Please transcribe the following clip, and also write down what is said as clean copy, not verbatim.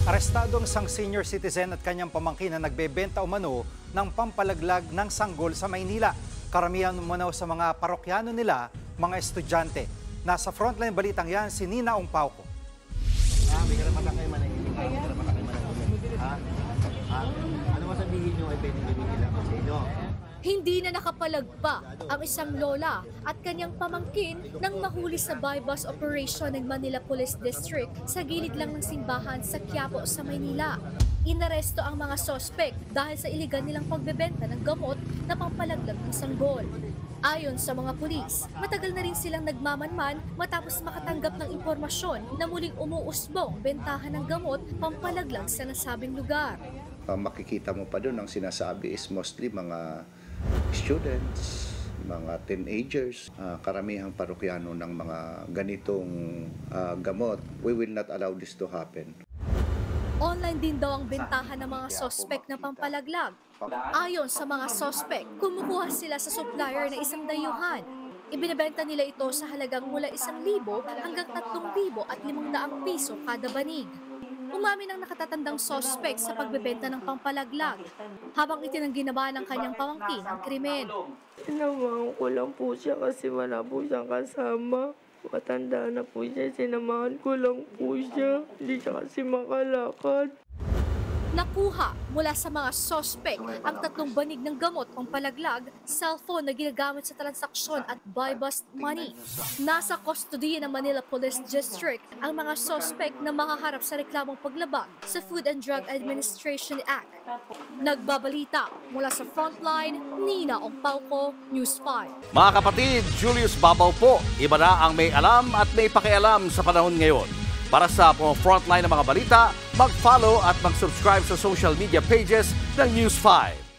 Arestado ang isang senior citizen at kanyang pamangkin na nagbebenta umano ng pampalaglag ng sanggol sa Maynila. Karamihan umano sa mga parokyano nila, mga estudyante. Nasa frontline balitang yan, si Nina Ongpauco. May karapatan kayo manahimik. May karapatan kayo manahimik. Ano masabihin nyo ay pwedeng gamitin lang sa inyo? Hindi na nakapalagpa ang isang lola at kanyang pamangkin nang mahuli sa buy-bus operation ng Manila Police District sa gilid lang ng simbahan sa Quiapo sa Maynila. Inaresto ang mga sospek dahil sa iligal nilang pagbebenta ng gamot na pampalaglag ng sanggol. Ayon sa mga pulis, matagal na rin silang nagmamanman matapos makatanggap ng impormasyon na muling umuusbong bentahan ng gamot pampalaglag sa nasabing lugar. Makikita mo pa doon ang sinasabi is mostly mga students, mga teenagers, karamihang parokyano ng mga ganitong gamot. We will not allow this to happen. Online din daw ang bentahan ng mga sospek na pampalaglag. Ayon sa mga sospek, kumukuha sila sa supplier na isang dayuhan. Ibinebenta nila ito sa halagang mula 1,000 hanggang 3,500 piso kada banig. Umamin ang nakatatandang sospek sa pagbebenta ng pampalaglag, habang itinanggi naman ng kanyang pamangkin ang krimen. Sinamahan ko lang po siya kasi wala po siyang kasama. Matanda na po siya, sinamahan ko lang po siya. Hindi siya kasi makalakad. Nakuha mula sa mga sospek ang 3 banig ng gamot pampalaglag, cellphone na ginagamit sa transaksyon at buy-bust money. Nasa kustodiya ng Manila Police District ang mga sospek na makaharap sa reklamong paglabag sa Food and Drug Administration Act. Nagbabalita mula sa Frontline, Nina Ongpauco, News 5. Mga kapatid, Julius Babaw po. Iba na ang may alam at may pakialam sa panahon ngayon. Para sa Frontline ng mga balita, mag-follow at mag-subscribe sa social media pages ng News 5.